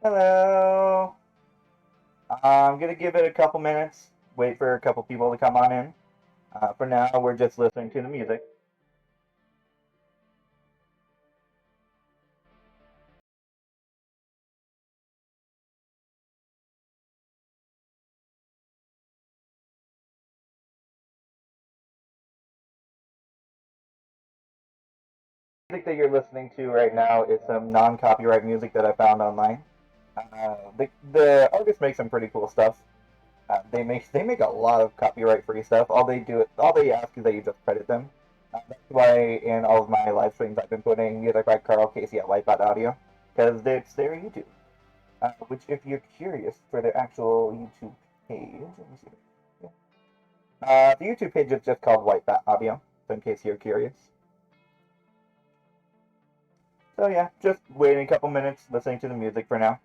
Hello. I'm gonna give it a couple minutes, wait for a couple people to come on in. For now, we're just listening to the music. Music that you're listening to right now is some non-copyright music that I found online. The artists make some pretty cool stuff. They make a lot of copyright-free stuff. All they ask is that you just credit them. That's why in all of my live streams I've been putting music by Carl Casey at Audio because it's their YouTube. Which, if you're curious for their actual YouTube page, let me see. Yeah. The YouTube page is just called White Bat Audio, so in case you're curious. So yeah, just waiting a couple minutes, listening to the music for now.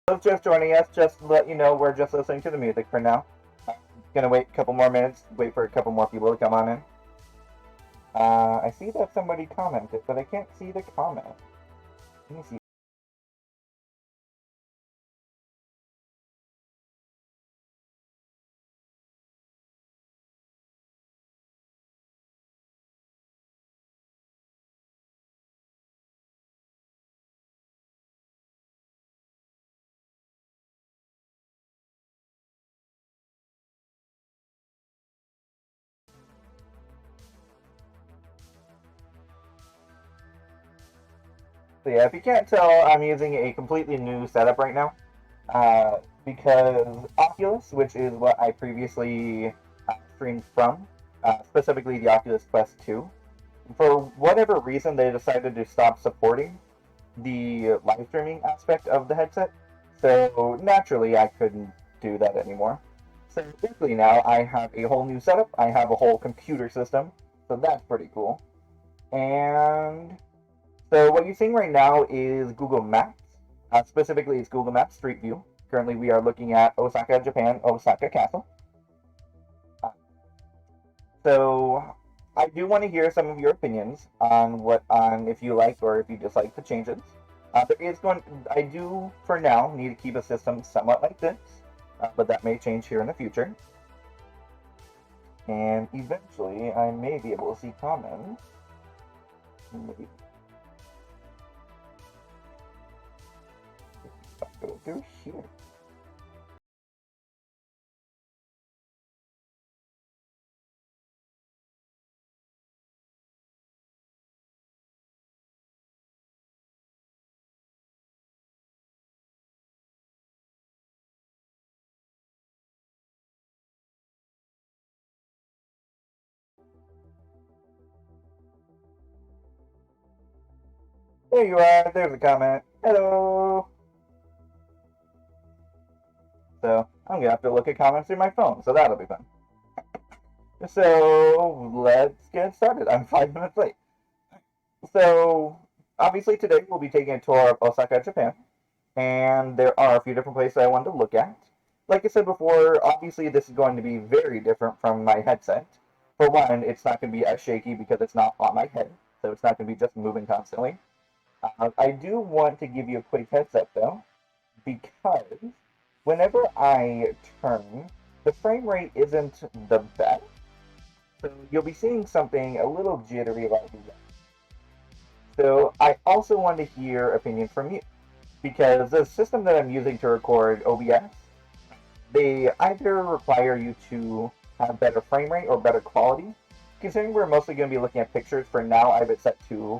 So just joining us, just to let you know we're just listening to the music for now. Gonna wait a couple more minutes, wait for a couple more people to come on in. I see that somebody commented, but I can't see the comment. Let me see. So yeah, if you can't tell, I'm using a completely new setup right now. Because Oculus, which is what I previously streamed from, specifically the Oculus Quest 2, for whatever reason they decided to stop supporting the live streaming aspect of the headset. So naturally, I couldn't do that anymore. So luckily now I have a whole new setup. I have a whole computer system, so that's pretty cool. And so what you're seeing right now is Google Maps. Specifically, it's Google Maps Street View. Currently, we are looking at Osaka, Japan, Osaka Castle. Uh, so I do want to hear some of your opinions on if you like or if you dislike the changes. I do for now need to keep a system somewhat like this, but that may change here in the future. And eventually, I may be able to see comments. Maybe. through here? There you are. There's a comment. Hello. So I'm gonna have to look at comments through my phone, so that'll be fun. So let's get started. I'm 5 minutes late. So obviously today we'll be taking a tour of Osaka, Japan, and there are a few different places I wanted to look at. Like I said before, obviously this is going to be very different from my headset. For one, it's not going to be as shaky because it's not on my head, so it's not going to be just moving constantly. I do want to give you a quick heads up though, because whenever I turn, the frame rate isn't the best. So you'll be seeing something a little jittery like that. So I also want to hear opinion from you, because the system that I'm using to record OBS, they either require you to have better frame rate or better quality. Considering we're mostly going to be looking at pictures for now, I have it set to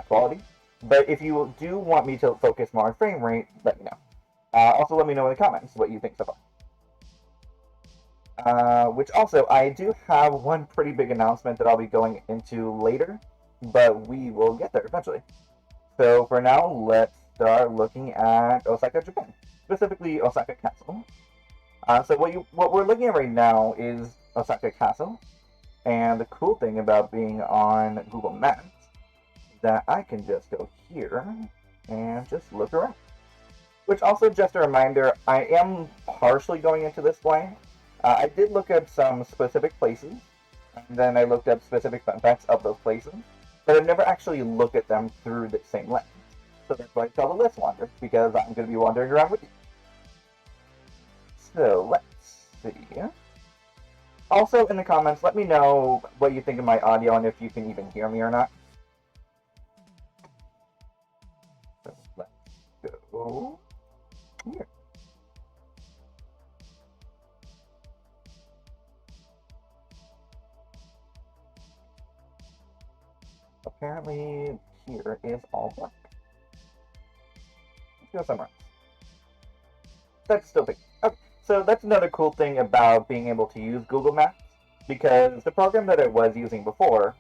quality. But if you do want me to focus more on frame rate, let me know. Also, let me know in the comments what you think so far. Which also, I do have one pretty big announcement that I'll be going into later, but we will get there eventually. So for now, let's start looking at Osaka, Japan, specifically Osaka Castle. So what we're looking at right now is Osaka Castle, and the cool thing about being on Google Maps is that I can just go here and just look around. Which also, just a reminder, I am partially going into this blind. I did look at some specific places, and then I looked up specific fun facts of those places, but I've never actually looked at them through the same lens. So that's why it's called a LetsWander, because I'm going to be wandering around with you. So let's see. Also, in the comments, let me know what you think of my audio and if you can even hear me or not. So let's go here. Apparently, here is all black. Let's go somewhere else. That's still big. Okay, so that's another cool thing about being able to use Google Maps, because the program that I was using before,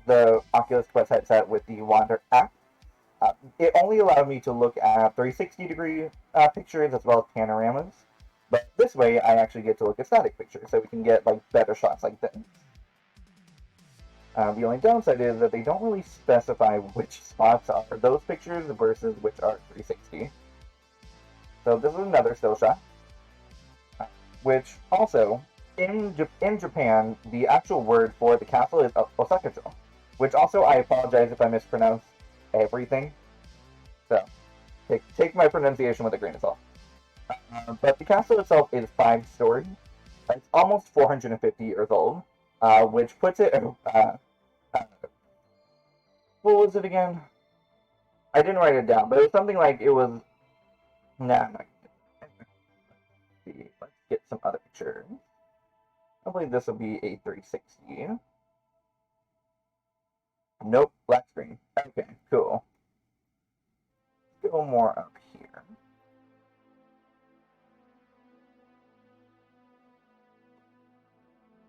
the Oculus Quest headset with the Wander app, it only allowed me to look at 360-degree pictures as well as panoramas. But this way, I actually get to look at static pictures, so we can get like better shots like this. The only downside is that they don't really specify which spots are those pictures versus which are 360. So this is another still shot. Which also, in Japan, the actual word for the castle is Osaka-cho. Which also, I apologize if I mispronounce everything. So, take my pronunciation with a grain of salt. But the castle itself is 5-story. It's almost 450 years old, which puts it... what was it again? I didn't write it down, but it was something like it was... Nah, no. Let's see. Let's get some other pictures. Hopefully this will be a 360. Nope, black screen. Okay, cool. Let's go more up here.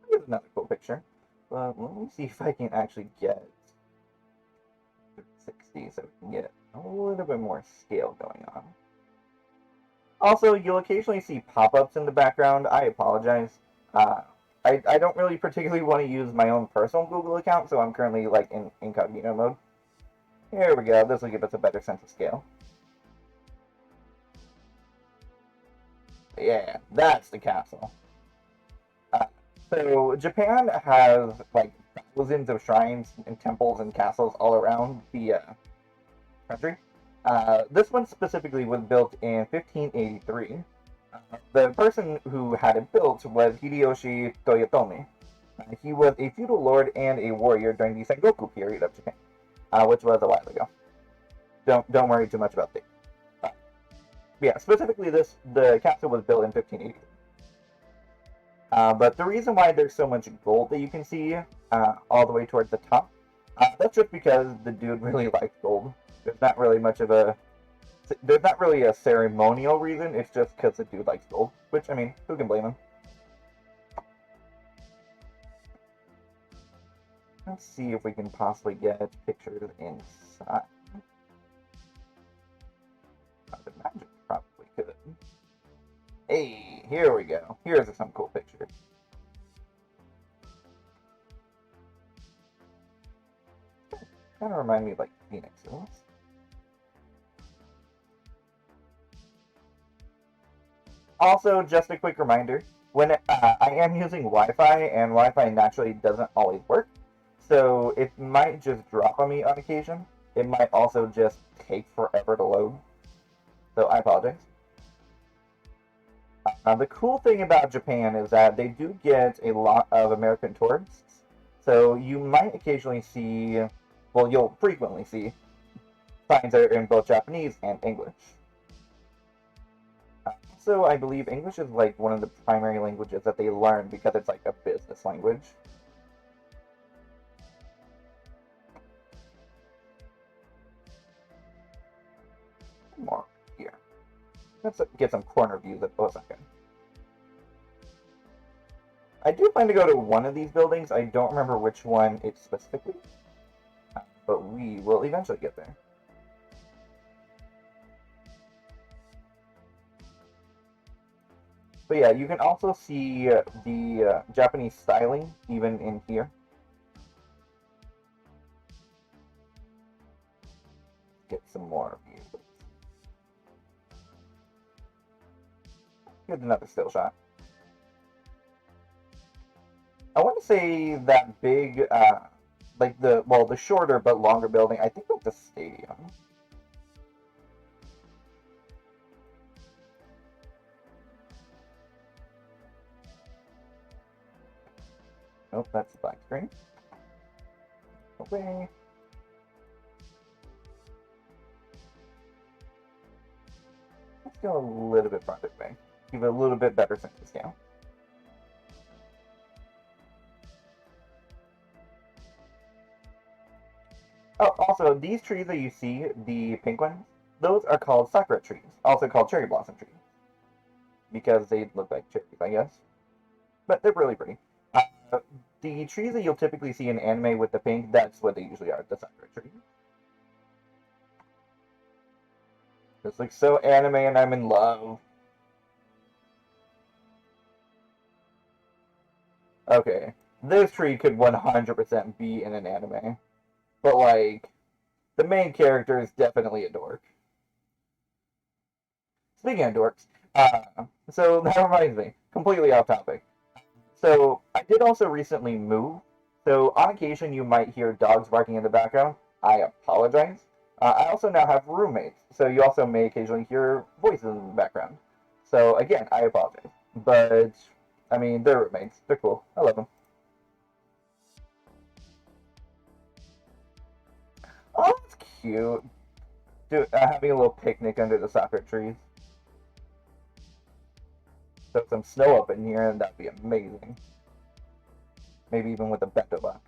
Here's another cool picture. But let me see if I can actually get 360 so we can get a little bit more scale going on. Also, you'll occasionally see pop-ups in the background. I apologize. I don't really particularly want to use my own personal Google account, so I'm currently like in incognito mode. Here we go. This will give us a better sense of scale. Yeah, that's the castle. So Japan has like thousands of shrines and temples and castles all around the country. This one specifically was built in 1583. The person who had it built was Hideyoshi Toyotomi. He was a feudal lord and a warrior during the Sengoku period of Japan, which was a while ago. Don't worry too much about that. Yeah, specifically the castle was built in 1580. But the reason why there's so much gold that you can see all the way towards the top, that's just because the dude really likes gold. There's not really much of a there's not really a ceremonial reason. It's just because the dude likes gold. Which, I mean, who can blame him? Let's see if we can possibly get pictures inside. I would imagine we probably could. Hey, here we go. Here's some cool pictures. Kind of remind me of like Phoenix Hills. Also, just a quick reminder, when I am using Wi-Fi, and Wi-Fi naturally doesn't always work, so it might just drop on me on occasion. It might also just take forever to load, so I apologize. The cool thing about Japan is that they do get a lot of American tourists, so you might occasionally see, well, you'll frequently see signs that are in both Japanese and English. Also, I believe English is like one of the primary languages that they learn because it's like a business language. More here. Let's get some corner views of Osaka. I do plan to go to one of these buildings. I don't remember which one it's specifically, but we will eventually get there. But yeah, you can also see the Japanese styling even in here. Get some more views. Here's another still shot. I want to say that big, like the shorter but longer building, I think that's the stadium. Nope, that's the black screen. Okay. Let's go a little bit farther away. Give it a little bit better sense of scale. Oh, also, these trees that you see, the pink ones, those are called sakura trees, also called cherry blossom trees. Because they look like cherries, I guess. But they're really pretty. The trees that you'll typically see in anime with the pink, that's what they usually are, the sakura trees. This looks so anime and I'm in love. Okay, this tree could 100% be in an anime. But, like, the main character is definitely a dork. Speaking of dorks, so that reminds me, completely off topic. So, I did also recently move, so on occasion you might hear dogs barking in the background. I apologize. I also now have roommates, so you also may occasionally hear voices in the background. So, again, I apologize. But, I mean, they're roommates. They're cool. I love them. Oh, that's cute. Dude, having a little picnic under the sakura trees. Throw some snow up in here, and that'd be amazing. Maybe even with a bento box.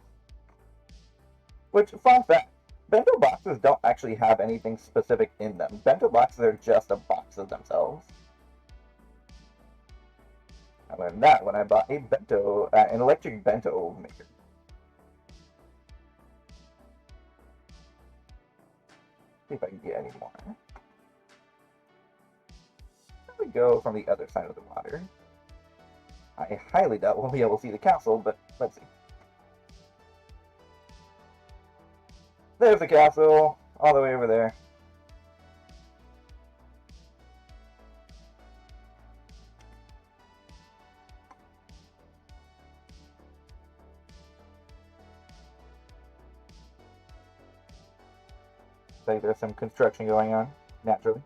Which, fun fact, bento boxes don't actually have anything specific in them. Bento boxes are just a boxes themselves. I learned that when I bought a an electric bento maker. See if I can get any more. Let me go from the other side of the water. I highly doubt we'll be able to see the castle, but let's see. There's the castle, all the way over there. Like there's some construction going on, naturally.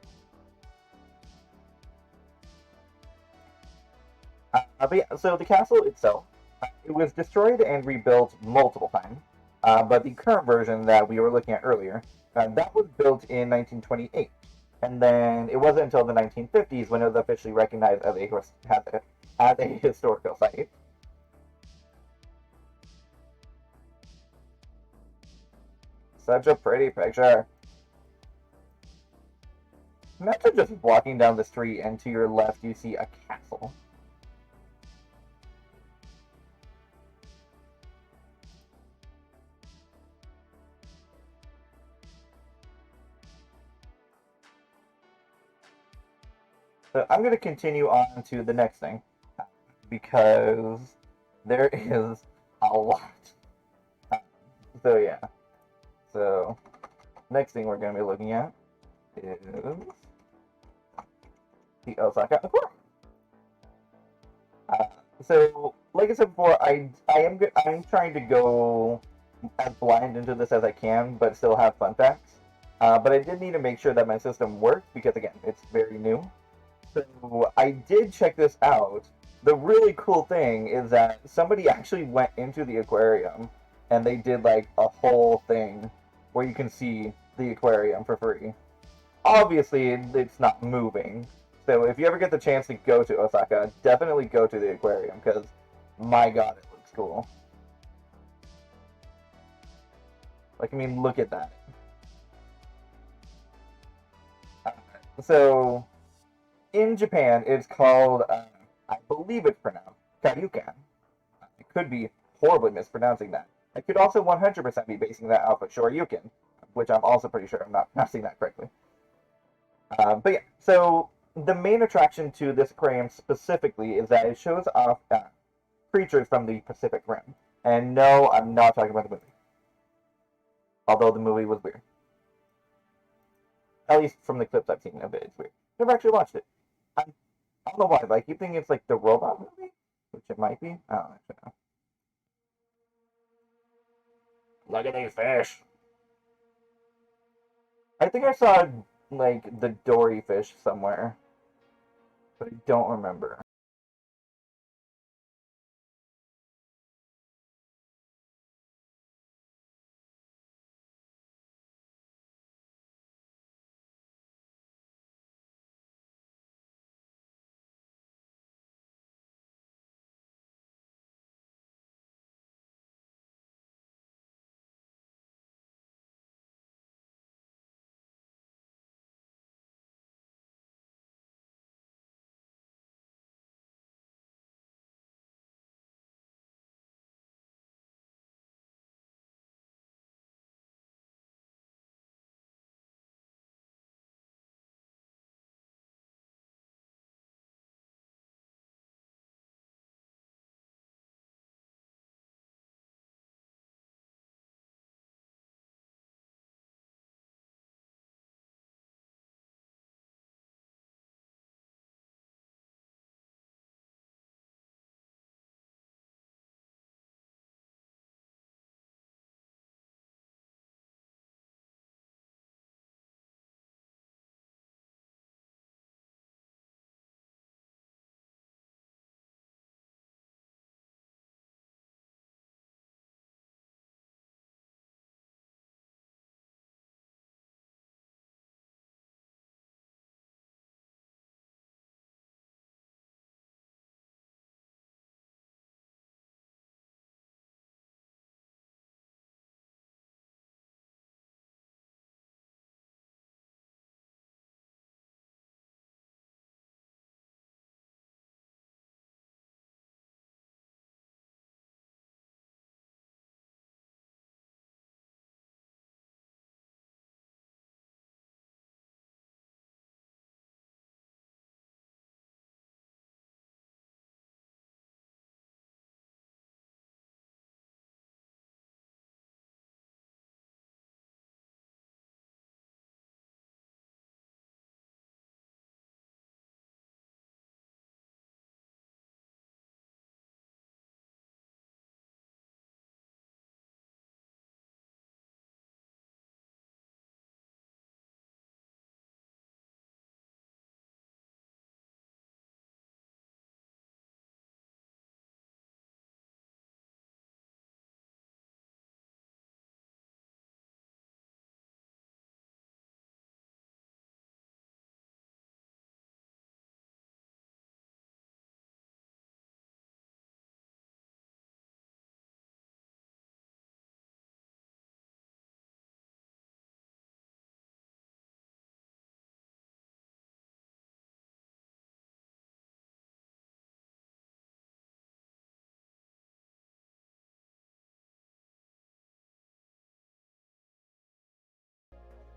But yeah, so the castle itself, it was destroyed and rebuilt multiple times. But the current version that we were looking at earlier, that was built in 1928. And then it wasn't until the 1950s when it was officially recognized as a historical site. Such a pretty picture. Imagine just walking down the street and to your left you see a castle. So I'm going to continue on to the next thing because there is a lot. So yeah. So next thing we're going to be looking at is the Osaka Aquarium. Uh, so, like I said before, I'm trying to go as blind into this as I can, but still have fun facts. But I did need to make sure that my system worked because again, it's very new. So I did check this out. The really cool thing is that somebody actually went into the aquarium and they did like a whole thing where you can see the aquarium for free. Obviously, it's not moving. So if you ever get the chance to go to Osaka, definitely go to the aquarium because, my God, it looks cool. Like, I mean, look at that. So in Japan, it's called, I believe it's pronounced Karyukan. I could be horribly mispronouncing that. I could also 100% be basing that off of Shoryuken, which I'm also pretty sure I'm not pronouncing that correctly. But yeah, so the main attraction to this aquarium specifically is that it shows off creatures from the Pacific Rim. And no, I'm not talking about the movie. Although the movie was weird. At least from the clips I've seen of it, it's weird. Never actually watched it. I don't know why, but I keep thinking it's like the robot movie, which it might be. I don't actually know. Look at these fish. I think I saw like the Dory fish somewhere, but I don't remember.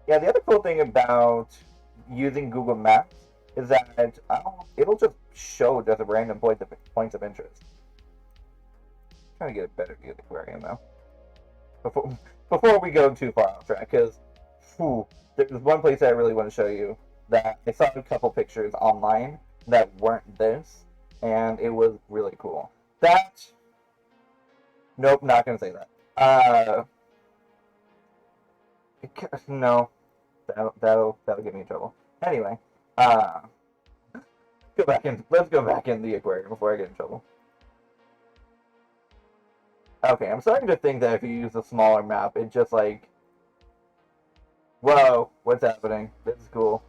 Yeah, the other cool thing about using Google Maps is that it'll just show just a random points of interest. I'm trying to get a better view of the aquarium now. Before, before we go too far off track, because there's one place I really want to show you that I saw a couple pictures online that weren't this, and it was really cool. Nope, not gonna say that. No, that'll get me in trouble. Anyway, uh, let's go back in the aquarium before I get in trouble. Okay, I'm starting to think that if you use a smaller map, it just like, whoa, what's happening? This is cool.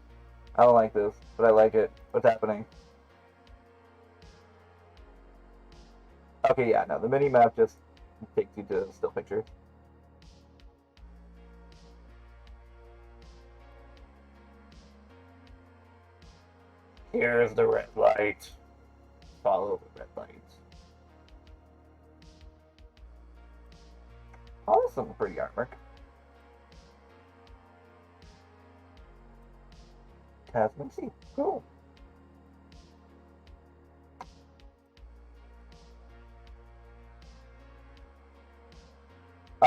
I don't like this, but I like it. What's happening? Okay, yeah, no, the mini map just takes you to still pictures. Here's the red light. Follow the red light. Oh, that's some pretty artwork. Tasman Sea. Cool.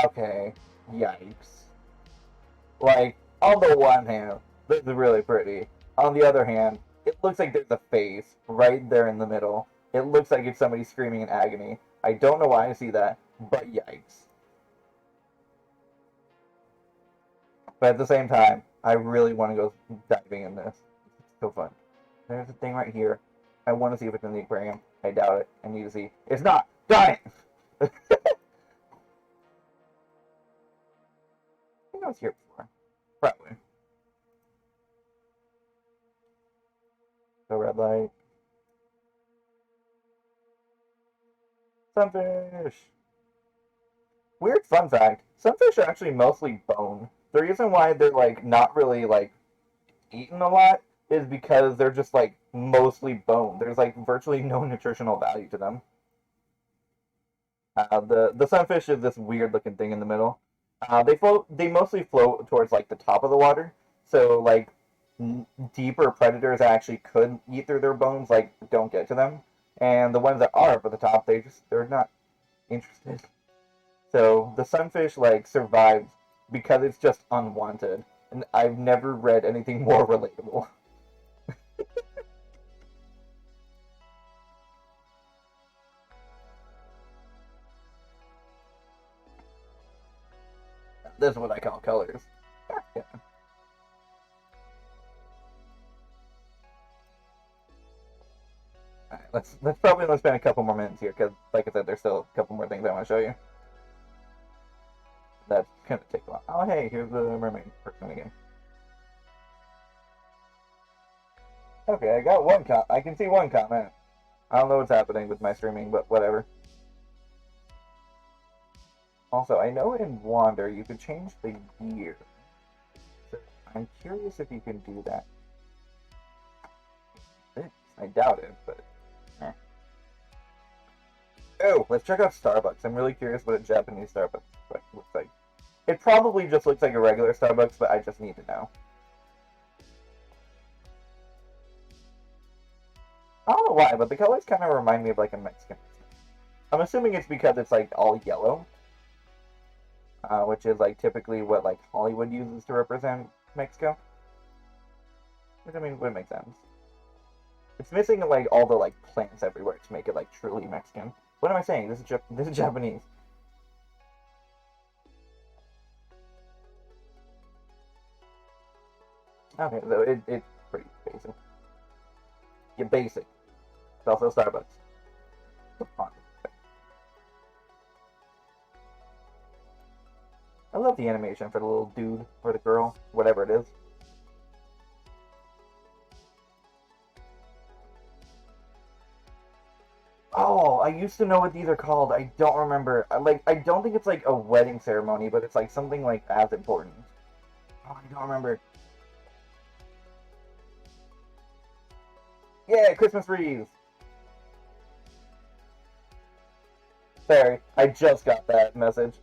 Okay. Yikes. Like, on the one hand, this is really pretty. On the other hand, it looks like there's a face right there in the middle. It looks like it's somebody screaming in agony. I don't know why I see that, but yikes. But at the same time, I really want to go diving in this. It's so fun. There's a thing right here. I want to see if it's in the aquarium. I doubt it. I need to see. It's not! Darn it! I think I was here before. Probably. The red light. Sunfish! Weird fun fact. Sunfish are actually mostly bone. The reason why they're like not really like eaten a lot is because they're just like mostly bone. There's like virtually no nutritional value to them. The sunfish is this weird looking thing in the middle. They mostly float towards like the top of the water. So like deeper predators actually could eat through their bones, like don't get to them. And the ones that are up at the top, they're not interested. So the sunfish like survives because it's just unwanted. And I've never read anything more relatable. This is what I call colors. Yeah. Alright, let's probably spend a couple more minutes here because, like I said, there's still a couple more things I want to show you. That's gonna take a while. Oh hey, here's the mermaid person again. Okay, I can see one comment. I don't know what's happening with my streaming, but whatever. Also, I know in Wander you could change the gear. So I'm curious if you can do that. I doubt it, but eh. Oh, let's check out Starbucks. I'm really curious what a Japanese Starbucks looks like. It probably just looks like a regular Starbucks, but I just need to know. I don't know why, but the colors kind of remind me of like a Mexican. I'm assuming it's because it's like all yellow, which is like typically what like Hollywood uses to represent Mexico. Which I mean would make sense. It's missing like all the like plants everywhere to make it like truly Mexican. What am I saying? This is Japanese. Okay, so it's pretty basic. Yeah, basic. It's also Starbucks. I love the animation for the little dude or the girl, whatever it is. Oh, I used to know what these are called. I don't remember. I don't think it's like a wedding ceremony, but it's like something like as important. Oh, I don't remember. Yeah, Christmas wreaths. Sorry, I just got that message.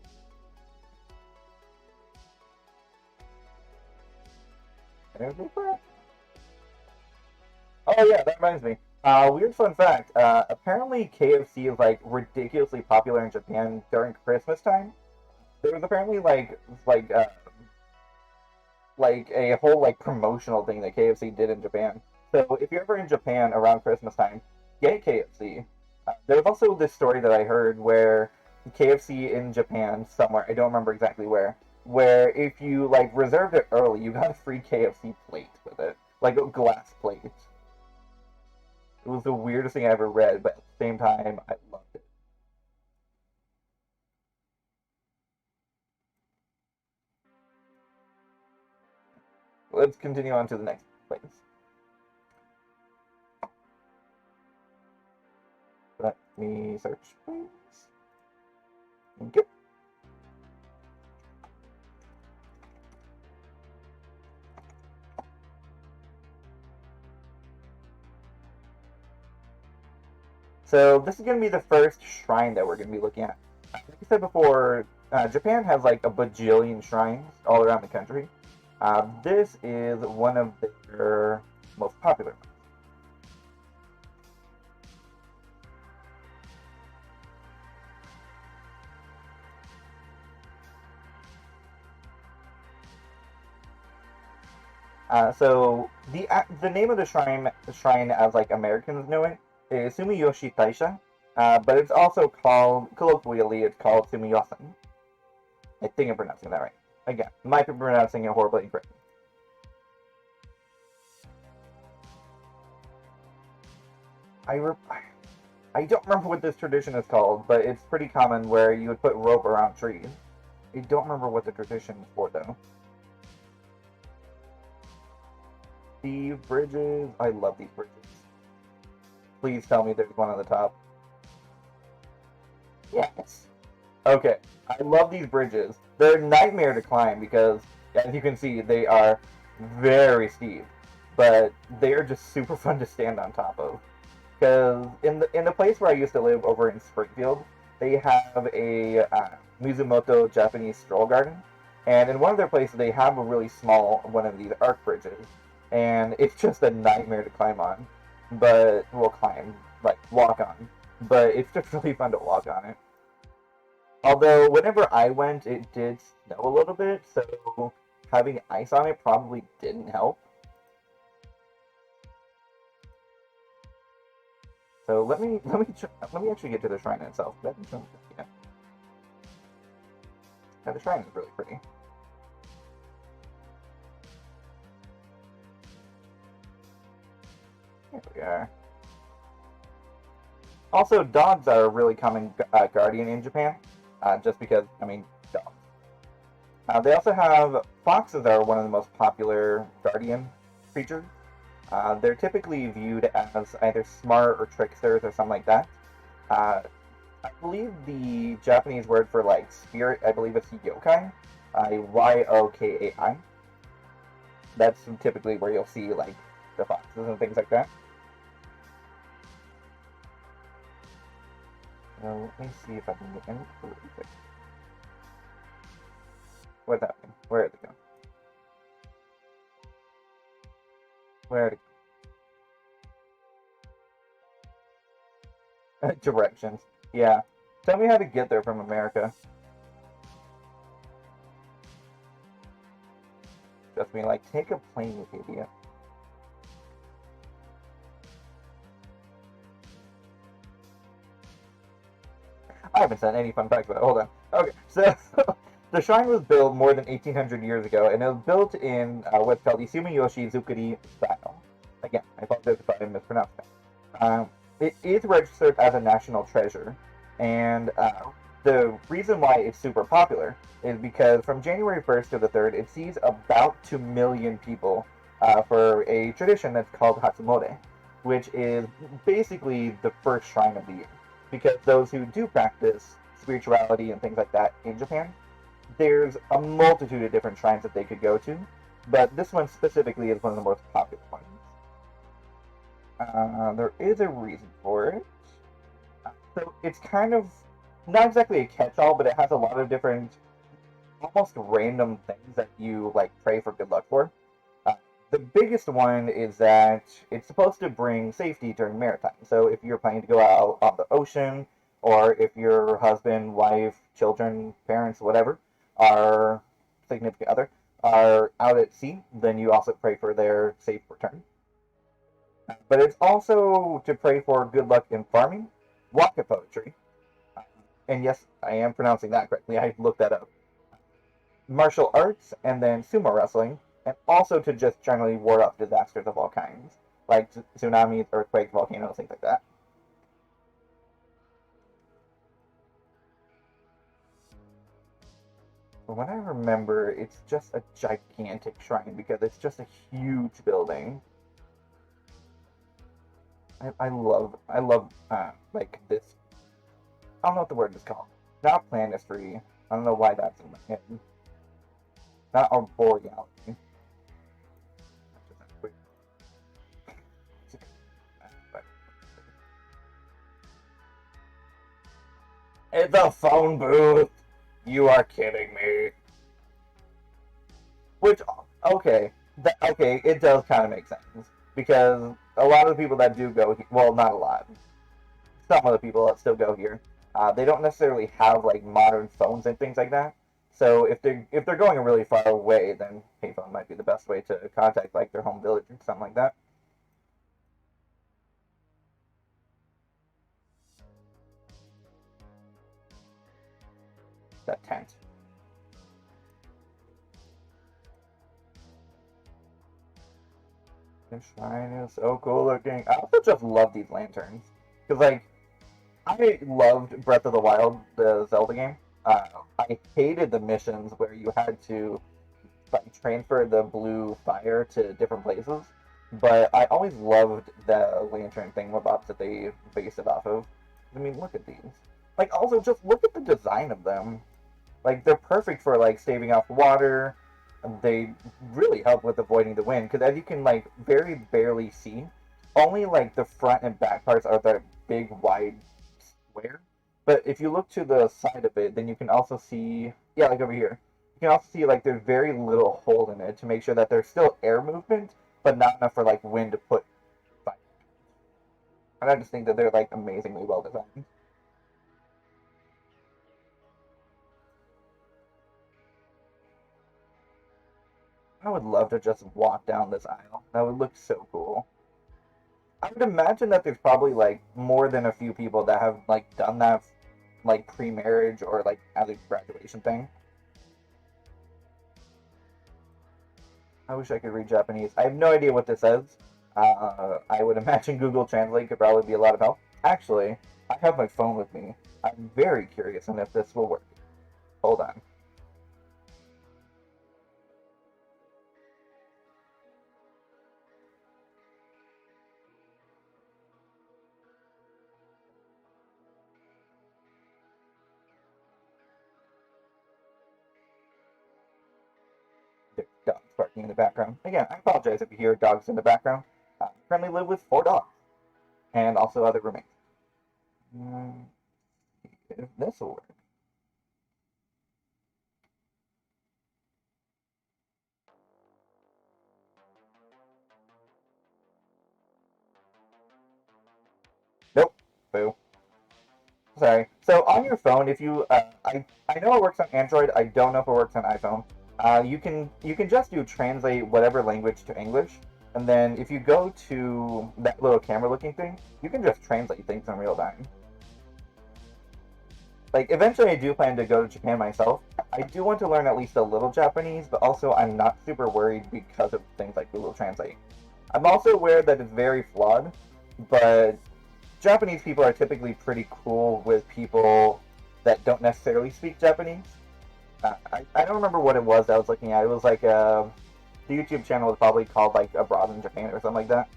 energy for it? Oh yeah, that reminds me. Weird fun fact. Apparently KFC is like ridiculously popular in Japan during Christmas time. There was apparently like a whole like promotional thing that KFC did in Japan. So if you're ever in Japan around Christmas time, get KFC. There was also this story that I heard where KFC in Japan somewhere, I don't remember exactly where if you like reserved it early, you got a free KFC plate with it, like a glass plate. It was the weirdest thing I ever read, but at the same time, I loved it. Let's continue on to the next place. Let me search, please. Thank you. So this is going to be the first shrine that we're going to be looking at. Like I said before, Japan has like a bajillion shrines all around the country. This is one of their most popular ones. So the name of the shrine as like Americans know it, is Sumiyoshi Taisha, but it's also called colloquially it's called Sumiyosen. I think I'm pronouncing that right. Again, might be pronouncing it horribly incorrectly. I re- I don't remember what this tradition is called, but it's pretty common where you would put rope around trees. I don't remember what the tradition is for though. These bridges, I love these bridges. Please tell me there's one on the top. Yes. Okay. I love these bridges. They're a nightmare to climb because, as you can see, they are very steep, but they are just super fun to stand on top of. Because in the place where I used to live over in Springfield, they have a Mizumoto Japanese stroll garden, and in one of their places they have a really small one of these arc bridges, and it's just a nightmare to climb on. But we'll climb, like walk on. But it's just really fun to walk on it. Although whenever I went, it did snow a little bit, so having ice on it probably didn't help. So let me actually get to the shrine itself. Yeah, yeah, the shrine is really pretty. Here we are. Also, dogs are a really common guardian in Japan, just because I mean dogs. They also have foxes are one of the most popular guardian creatures. They're typically viewed as either smart or tricksters or something like that. Uh, I believe the Japanese word for like spirit, I believe it's yokai, Yokai. That's typically where you'll see like the foxes and things like that. Let me see if I can get any clues. What's happening? Where did it go? Where did it go? Directions. Yeah. Tell me how to get there from America. Just me like, take a plane, you idiot. I haven't said any fun facts about it. Hold on. Okay, so the shrine was built more than 1,800 years ago, and it was built in what's called Isumiyoshi Zukuri style. Again, I apologize if I mispronounced that. It is registered as a national treasure, and the reason why it's super popular is because from January 1st to the 3rd, it sees about 2 million people for a tradition that's called Hatsumode, which is basically the first shrine of the year. Because those who do practice spirituality and things like that in Japan, there's a multitude of different shrines that they could go to, but this one specifically is one of the most popular ones. There is a reason for it. So it's kind of not exactly a catch-all, but it has a lot of different, almost random things that you like pray for good luck for. Uh, The biggest one is that it's supposed to bring safety during maritime. So if you're planning to go out on the ocean, or if your husband, wife, children, parents, whatever, are significant other, are out at sea, then you also pray for their safe return. But it's also to pray for good luck in farming, waka poetry, and yes, I am pronouncing that correctly. I looked that up. Martial arts, and then sumo wrestling, and also to just generally ward off disasters of all kinds, like tsunamis, earthquakes, volcanoes, things like that. From what I remember, it's just a gigantic shrine because it's just a huge building. I love like this. I don't know what the word is called. Not planistry. I don't know why that's in my head. Not arboreality. It's a phone booth. You are kidding me. Which, okay, okay, it does kind of make sense because a lot of the people that do go, well, not a lot, some of the people that still go here, they don't necessarily have like modern phones and things like that. So if they're going really far away, then payphone might be the best way to contact like their home village or something like that. That tent. The shrine is so cool looking. I also just love these lanterns because like I loved Breath of the Wild, the Zelda game. I hated the missions where you had to like transfer the blue fire to different places, but I always loved the lantern thingamabobs that they based it off of. I mean, look at these. Like, also just look at the design of them. Like, they're perfect for like saving off water. They really help with avoiding the wind because as you can like very barely see, only like the front and back parts are that big wide square. But if you look to the side of it, then you can also see, yeah, like over here, you can also see like there's very little hole in it to make sure that there's still air movement, but not enough for like wind to put fire. And I just think that they're like amazingly well designed. I would love to just walk down this aisle. That would look so cool. I would imagine that there's probably like more than a few people that have like done that like pre-marriage or like as a graduation thing. I wish I could read Japanese. I have no idea what this says. I would imagine Google Translate could probably be a lot of help. Actually, I have my phone with me. I'm very curious on if this will work. Hold on. There's dogs barking in the background. Again, I apologize if you hear dogs in the background. I currently live with 4 dogs and also other roommates. Mm, if this will work. Nope. Boo. Sorry. So on your phone, if you, I know it works on Android. I don't know if it works on iPhone. You can just do translate whatever language to English, and then if you go to that little camera-looking thing, you can just translate things in real time. Like eventually, I do plan to go to Japan myself. I do want to learn at least a little Japanese, but also I'm not super worried because of things like Google Translate. I'm also aware that it's very flawed, but Japanese people are typically pretty cool with people that don't necessarily speak Japanese. I don't remember what it was I was looking at. It was like the YouTube channel was probably called like Abroad in Japan or something like that.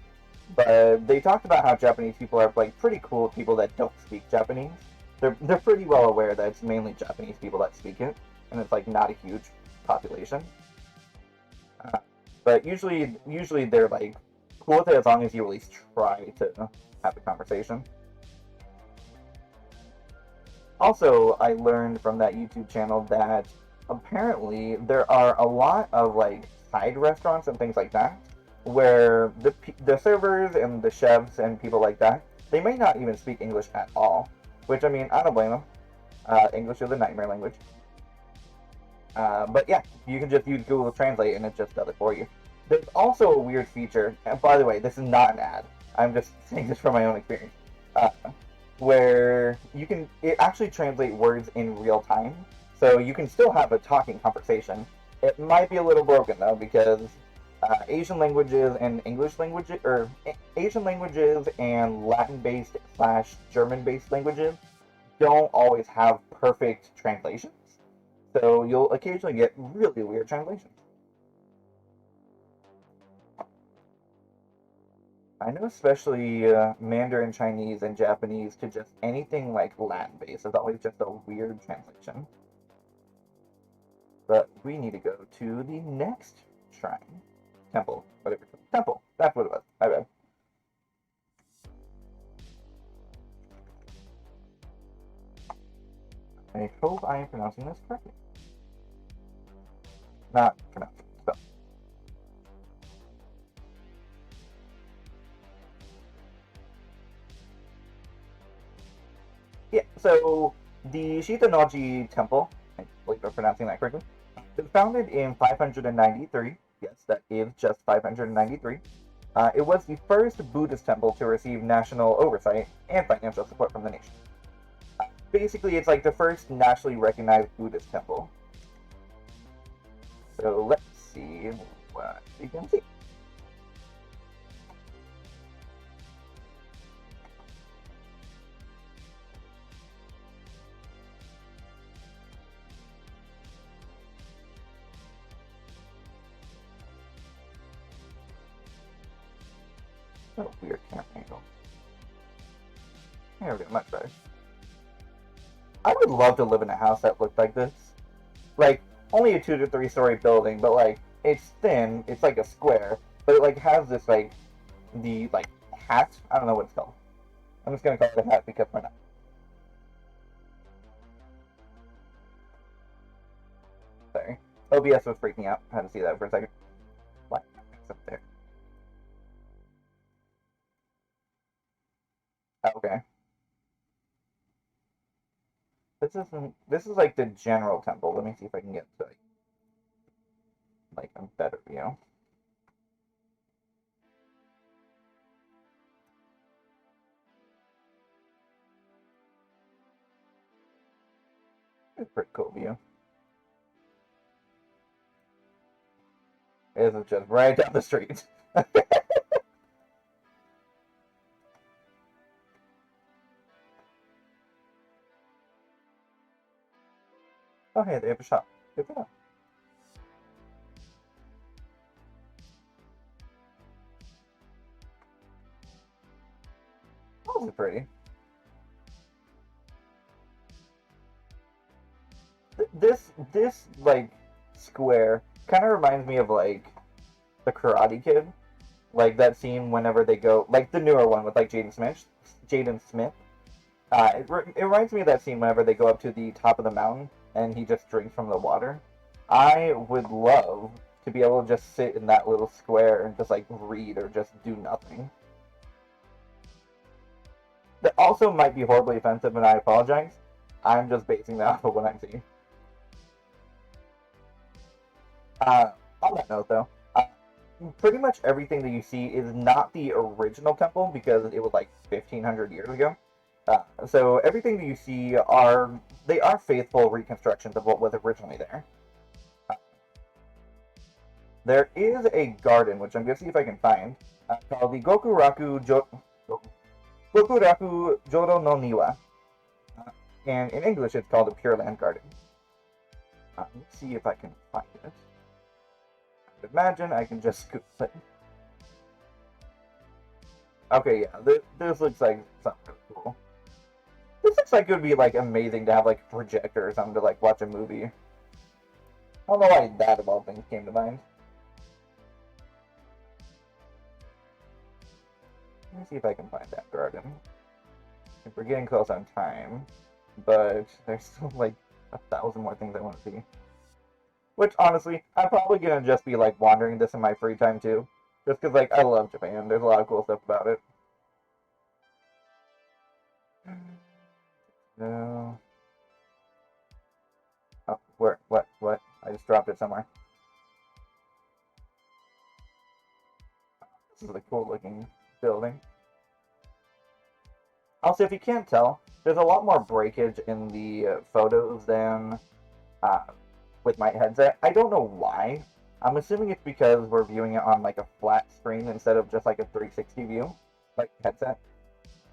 But they talked about how Japanese people are like pretty cool with people that don't speak Japanese. They're pretty well aware that it's mainly Japanese people that speak it, and it's like not a huge population. Uh, but usually they're like cool with it as long as you at least try to have a conversation. Also, I learned from that YouTube channel that apparently there are a lot of like side restaurants and things like that where the servers and the chefs and people like that, they may not even speak English at all. Which, I mean, I don't blame them. English is a nightmare language. But yeah, you can just use Google Translate and it just does it for you. There's also a weird feature, and by the way, this is not an ad. I'm just saying this from my own experience, uh, where it actually translates words in real time, so you can still have a talking conversation. It might be a little broken though, because Asian languages and English languages, or Asian languages and Latin-based slash German-based languages don't always have perfect translations. So you'll occasionally get really weird translations. I know especially Mandarin Chinese and Japanese to just anything like Latin based is always just a weird translation. But we need to go to the next shrine. Temple. Whatever. Temple. That's what it was. My bad. I hope I am pronouncing this correctly. Not pronouncing. So. Yeah, so the Shitanoji Temple, I believe I'm pronouncing that correctly, it was founded in 593. Yes, that is just 593. It was the first Buddhist temple to receive national oversight and financial support from the nation. Basically, it's like the first nationally recognized Buddhist temple. So let's see what we can see. Oh, weird camera angle. There we go, much better. I would love to live in a house that looked like this. Like, only a 2 to 3 story building, but like, it's thin, it's like a square, but it like has this like, the like, hat? I don't know what it's called. I'm just gonna call it a hat because why not? Sorry. OBS was freaking out. I had to see that for a second. What? It's up there. Okay. This is like the general temple. Let me see if I can get to like a better view. It's a pretty cool view. It is just right down the street. Oh hey, they have a shop. Good to know. Oh, this is pretty. This like square kind of reminds me of like the Karate Kid, like that scene whenever they go, like the newer one with like Jaden Smith. Jaden Smith. It reminds me of that scene whenever they go up to the top of the mountain and he just drinks from the water. I would love to be able to just sit in that little square and just like read or just do nothing. That also might be horribly offensive, and I apologize. I'm just basing that off of what I'm seeing. On that note, though, pretty much everything that you see is not the original temple because it was like 1,500 years ago. So everything that you see are faithful reconstructions of what was originally there. Uh, there is a garden, which I'm gonna see if I can find, called the Gokuraku Joro no Niwa, and in English it's called a Pure Land Garden. Let's see if I can find it. Imagine I can just scoop it. Okay, yeah, this looks like something really cool. This looks like it would be like amazing to have like a projector or something to like watch a movie. I don't know why that of all things came to mind. Let me see if I can find that garden. If we're getting close on time, but there's still like 1,000 more things I want to see. Which honestly, I'm probably gonna just be like wandering this in my free time too. Just because, like, I love Japan. There's a lot of cool stuff about it. No. Oh, where? What? I just dropped it somewhere. This is a cool looking building. Also, if you can't tell, there's a lot more breakage in the photos than uh, with my headset. I don't know why. I'm assuming it's because we're viewing it on like a flat screen instead of just like a 360 view, like headset.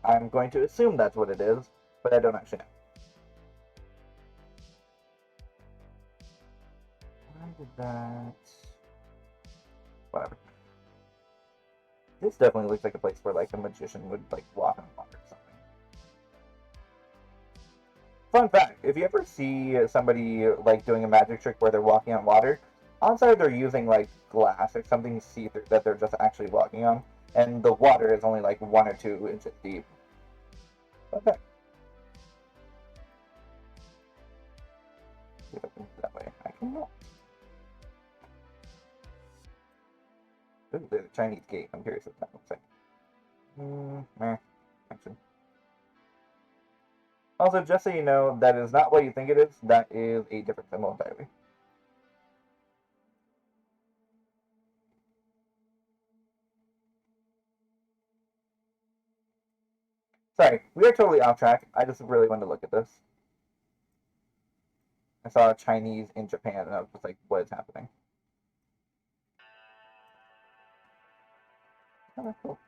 I'm going to assume that's what it is, but I don't actually know. Why did that? Whatever. This definitely looks like a place where like a magician would like walk on water or something. Fun fact, if you ever see somebody like doing a magic trick where they're walking on water, outside they're using like glass or something see-through that they're just actually walking on, and the water is only like 1 or 2 inches deep. Okay. See if I can that way. I cannot. Ooh, there's a Chinese gate. I'm curious what that looks like. Actually. Also, just so you know, that is not what you think it is. That is a different symbol entirely. Sorry, we are totally off track. I just really wanted to look at this. I saw Chinese in Japan, and I was just like, what is happening? Oh, that's cool.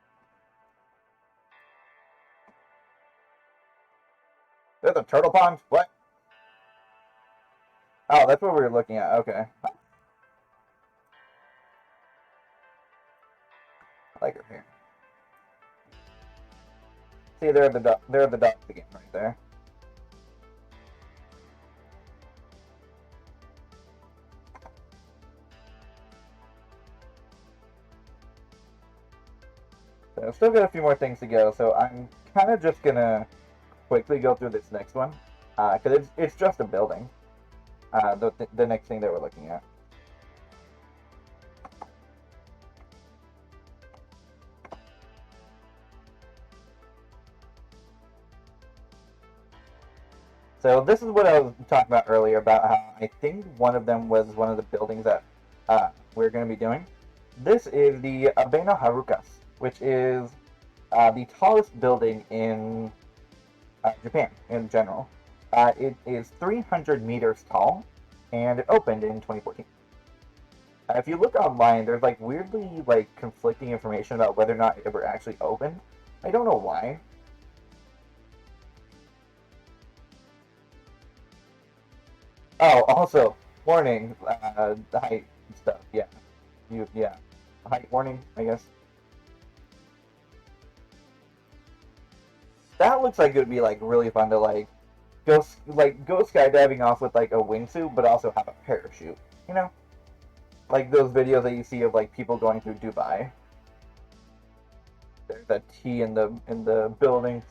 There's a turtle pond? What? Oh, that's what we were looking at. Okay. I like her here. See, there are the ducks again right there. So I've still got a few more things to go, so I'm kind of just gonna quickly go through this next one, because it's just a building. The next thing that we're looking at. So this is what I was talking about earlier about how I think one of them was one of the buildings that we're going to be doing. This is the Abeno Harukas, which is the tallest building in Japan in general. It is 300 meters tall, and it opened in 2014. If you look online, there's like weirdly like conflicting information about whether or not it ever actually opened. I don't know why. Oh, also, warning, the height stuff. Yeah, yeah, height warning, I guess. That looks like it would be like really fun to go skydiving off with like a wingsuit, but also have a parachute. You know, like those videos that you see of like people going through Dubai. There's that T in the building.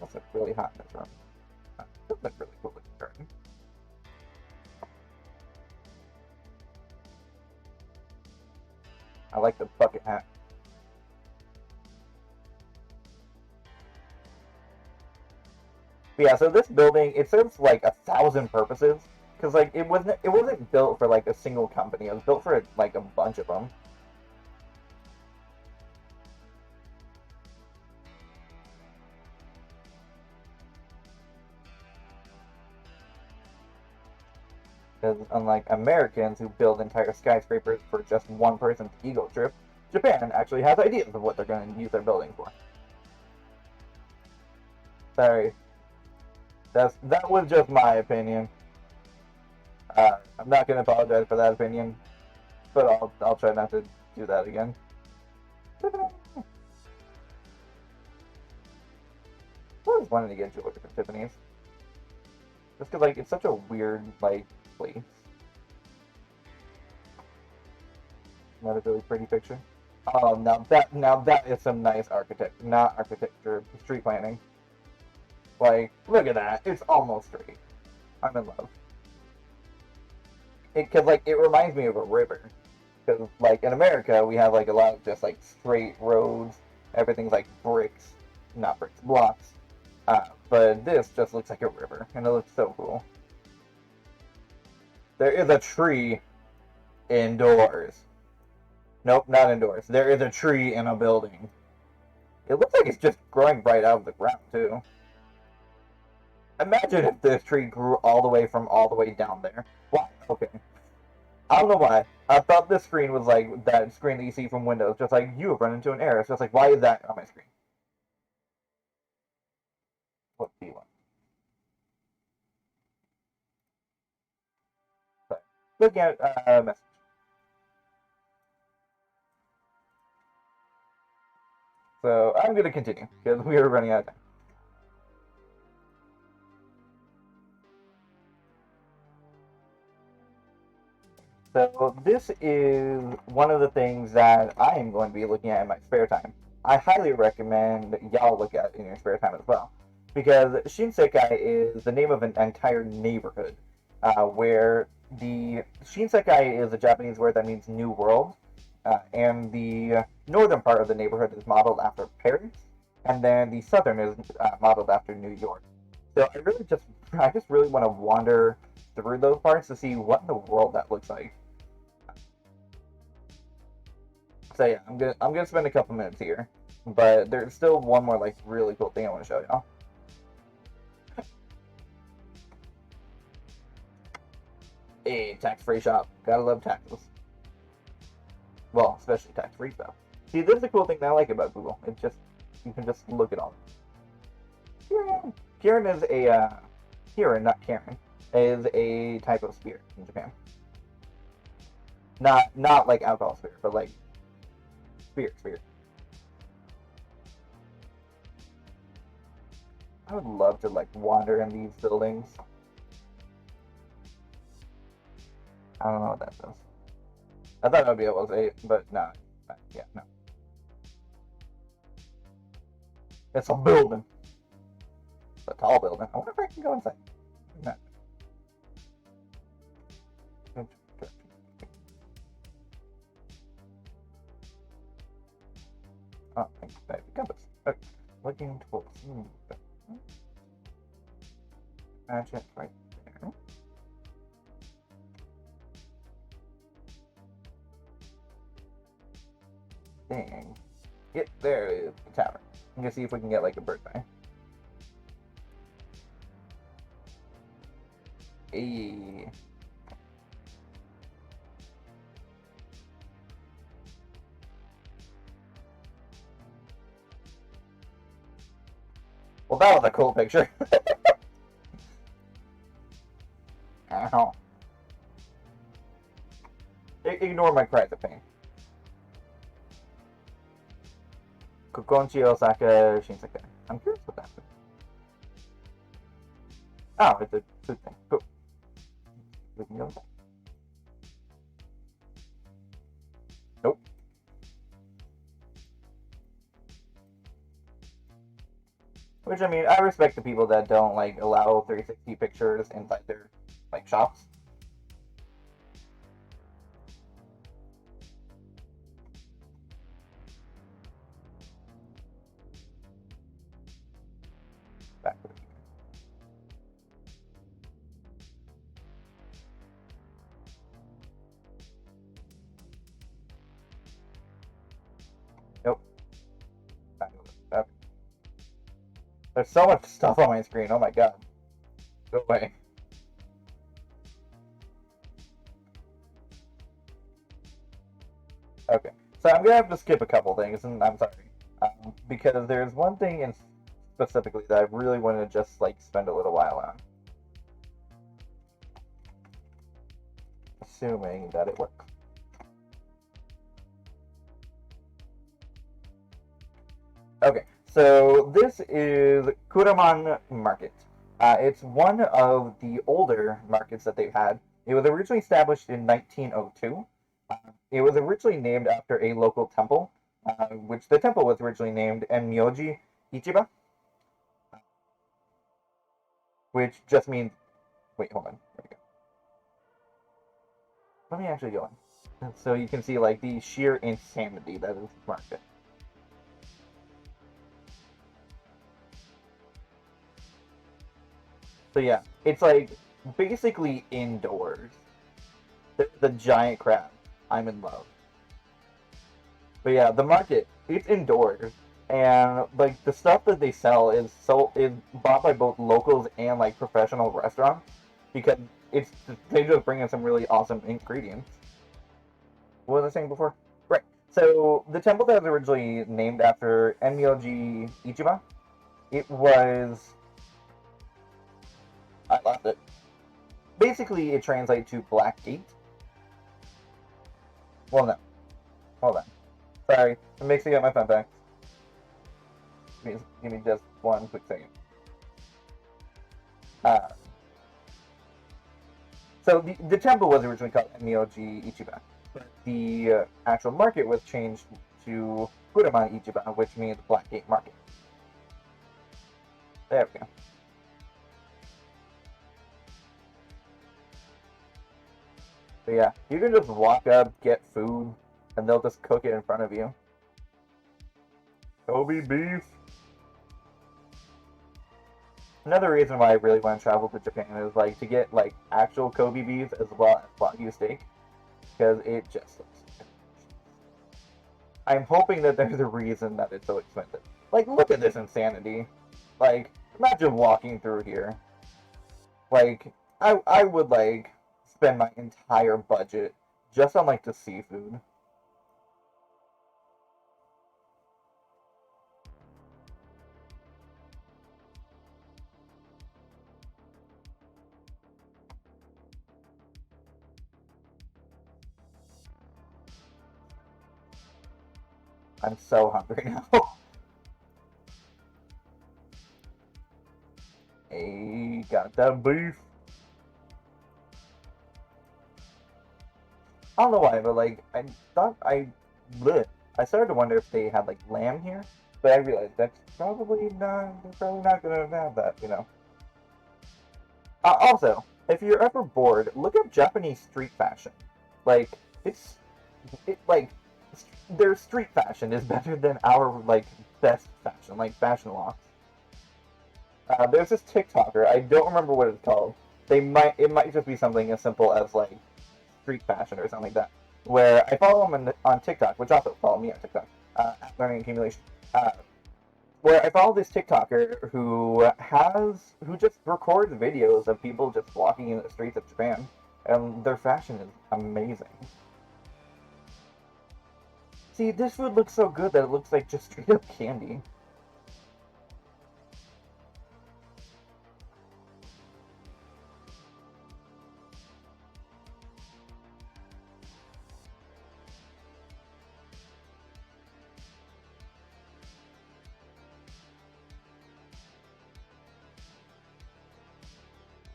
That's like really hot in this room. That's like really cool looking curtain. I like the bucket hat. But yeah, so this building it serves like 1,000 purposes because like it wasn't built for like a single company. It was built for like a bunch of them. Because unlike Americans who build entire skyscrapers for just one person's ego trip, Japan actually has ideas of what they're going to use their building for. Sorry, that was just my opinion. I'm not going to apologize for that opinion, but I'll try not to do that again. I always wanted to get into a look at Tiffany's, just because like it's such a weird like place. Another really pretty picture. Oh, now that is some nice not architecture, street planning. Like, look at that. It's almost straight. I'm in love. because like it reminds me of a river. Because like in America, we have like a lot of just like straight roads. Everything's like bricks, not bricks, blocks. But this just looks like a river, and it looks so cool. There is a tree indoors. Nope, not indoors. There is a tree in a building. It looks like it's just growing right out of the ground too. Imagine if this tree grew all the way from all the way down there. Why? Okay. I don't know why. I thought this screen was like that screen that you see from Windows, just like you have run into an error. It's just like, why is that on my screen? What do you want? Sorry. Looking at message. So I'm going to continue because we are running out of time. So this is one of the things that I am going to be looking at in my spare time. I highly recommend y'all look at it in your spare time as well, because Shinsekai is the name of an entire neighborhood, where the Shinsekai is a Japanese word that means new world, and the northern part of the neighborhood is modeled after Paris, and then the southern is modeled after New York. So I just really want to wander through those parts to see what in the world that looks like. So yeah, I'm gonna spend a couple minutes here, but there's still one more like really cool thing I want to show y'all. A tax-free shop. Gotta love taxes. Well, especially tax-free stuff. See, this is the cool thing that I like about Google. It's just you can just look at all. Kieran. Kieran is a Kieran, not Karen, is a type of spirit in Japan. Not like alcohol spirit, but like spirit. I would love to like wander in these buildings. I don't know what that does. I thought I'd be able to say it, but no. Yeah, no. It's a building. It's a tall building. I wonder if I can go inside. No. Oh, back to compass. Okay. Looking towards. Match it right there. Dang. Yep, there is the tavern. I'm gonna see if we can get like a bird eye. Hey. Well, that was a cool picture. Ow. Ignore my cries of pain. Kokonchi, Osaka, Shinsekai. I'm curious what that is. Oh, it's a food thing. Cool. We can go inside. Nope. Which, I mean, I respect the people that don't, like, allow 360 pictures inside their, like, shops. Back to the Nope. Back to the okay. There's so much stuff on my screen. Oh my god. Go away. Okay. So I'm gonna have to skip a couple things, and I'm sorry. Because there's one thing in specifically that I really want to just like spend a little while on. Assuming that it works. Okay, so this is Kuraman Market. It's one of the older markets that they've had. It was originally established in 1902. It was originally named after a local temple, which the temple was originally named Enmyoji Ichiba, which just means. Wait, hold on. There we go. Let me actually go in. So you can see like the sheer insanity that is this market. So yeah, it's like basically indoors. The giant crab. I'm in love. But yeah, the market, it's indoors. And like the stuff that they sell is bought by both locals and like professional restaurants because it's they just bring in some really awesome ingredients. What was I saying before? Right. So the temple that was originally named after Enmyoji Ichiban, it was I lost it. Basically, it translates to Black Gate. Well, no. Hold on. Sorry, I'm mixing up my fun facts. Give me just one quick second. Uh, so the temple was originally called Enmyoji Ichiban, but the actual market was changed to Furuman Ichiban, which means Black Gate Market. There we go. So yeah, you can just walk up, get food, and they'll just cook it in front of you. Kobe beef. Another reason why I really want to travel to Japan is like to get like actual Kobe beef as well as Wagyu steak because it just looks. I'm hoping that there's a reason that it's so expensive. Like, look at this insanity. Like, imagine walking through here. Like, I would like spend my entire budget just on like the seafood. I'm so hungry now. Hey, got that beef. I don't know why, but like I thought bleh, I started to wonder if they had like lamb here, but I realized that's probably not. They're probably not gonna have that, you know. Also, if you're ever bored, look up Japanese street fashion. Like it's it like their street fashion is better than our like best fashion, like fashion walks. There's this TikToker. I don't remember what it's called. It might just be something as simple as like street fashion or something like that. Where I follow him on TikTok, which also follow me on TikTok, at Learning Accumulation. Where I follow this TikToker who just records videos of people just walking in the streets of Japan, and their fashion is amazing. See, this food looks so good that it looks like just straight up candy.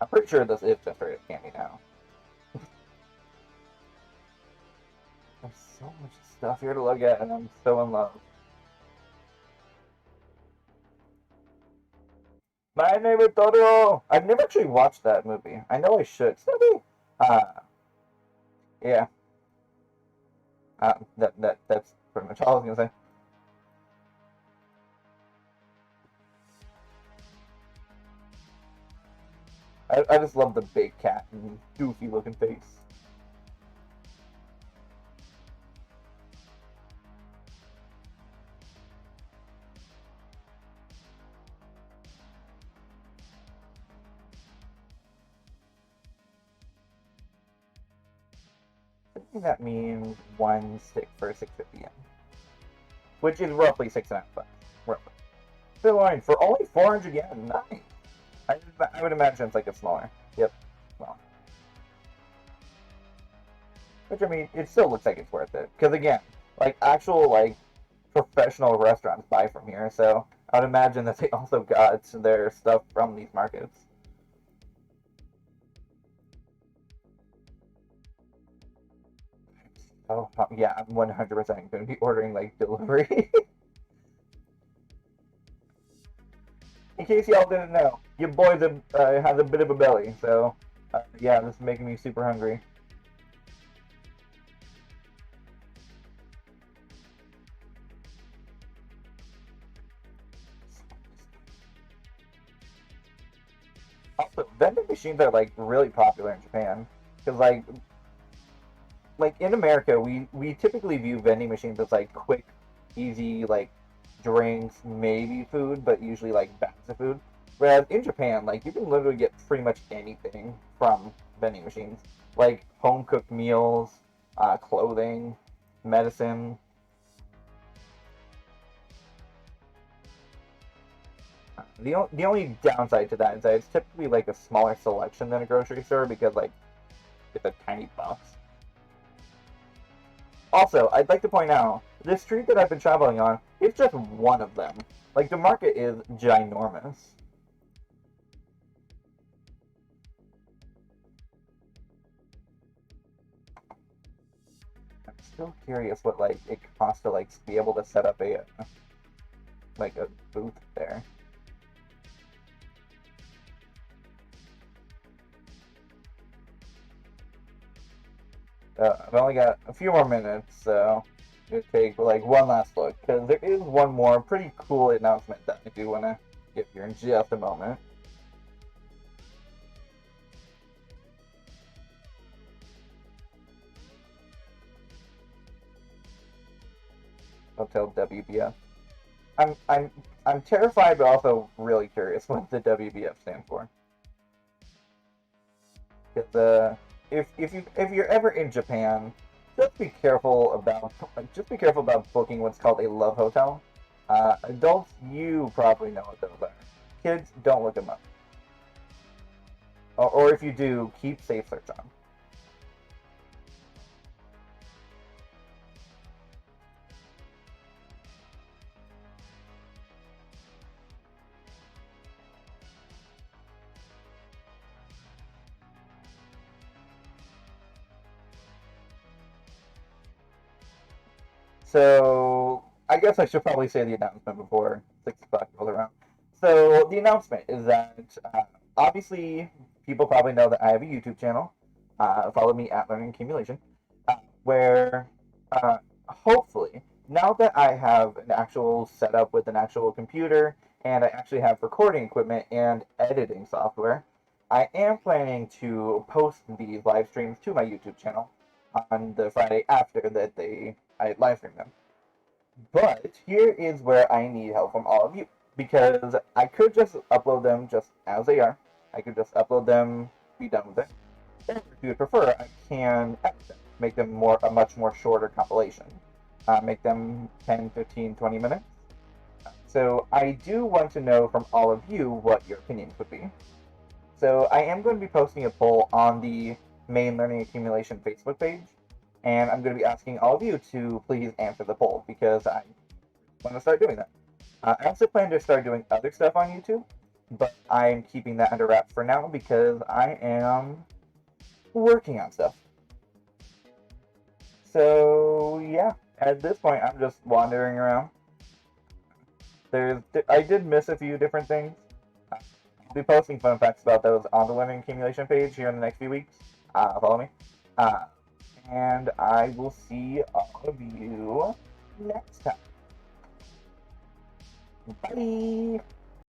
I'm pretty sure this is just straight up candy now. There's so much stuff here to look at, and I'm so in love. My name is Totoro. I've never actually watched that movie. I know I should. Snoopy. Yeah. That's pretty much all I was gonna say. I just love the big cat and goofy looking face. I think that means one stick for 650 yen, which is roughly 6.5 bucks. Roughly. Line for only 400 yen. Nice. I would imagine it's like a smaller. Yep. Well, which I mean, it still looks like it's worth it because again, like actual like professional restaurants buy from here, so I would imagine that they also got their stuff from these markets. Oh yeah, I'm 100% going to be ordering like delivery. In case y'all didn't know, your boy has a bit of a belly, so yeah, this is making me super hungry. Also, vending machines are like really popular in Japan because like in America, we typically view vending machines as like quick, easy like drinks, maybe food, but usually like bags of food. Whereas in Japan, like you can literally get pretty much anything from vending machines, like home cooked meals, clothing, medicine. The only downside to that is that it's typically like a smaller selection than a grocery store because like it's a tiny box. Also, I'd like to point out this street that I've been traveling on is just one of them. Like the market is ginormous. I'm still curious what like it costs to like be able to set up a like a booth there. I've only got a few more minutes, so I'm gonna take like one last look because there is one more pretty cool announcement that I do want to give here in just a moment. Hotel WBF. I'm I'm I'm terrified, but also really curious what the WBF stands for. Because if you're ever in Japan, just be careful about booking what's called a love hotel. Adults, you probably know what those are. Kids, don't look them up. Or if you do, keep safe search on. So I guess I should probably say the announcement before 6 o'clock rolls around. So the announcement is that obviously people probably know that I have a YouTube channel. Follow me at Learning Accumulation, where hopefully now that I have an actual setup with an actual computer and I actually have recording equipment and editing software, I am planning to post these live streams to my YouTube channel on the Friday after that I live stream them. But here is where I need help from all of you because I could just upload them just as they are. I could just upload them, be done with it. Or if you would prefer, I can edit them, make them a much more shorter compilation. Make them 10, 15, 20 minutes. So I do want to know from all of you what your opinions would be. So I am going to be posting a poll on the main Learning Accumulation Facebook page, and I'm going to be asking all of you to please answer the poll because I want to start doing that. I also plan to start doing other stuff on YouTube, but I'm keeping that under wraps for now because I am working on stuff. So yeah, at this point, I'm just wandering around. I did miss a few different things. I'll be posting fun facts about those on the Learning Accumulation page here in the next few weeks. Follow me. Uh, and I will see all of you next time. Bye!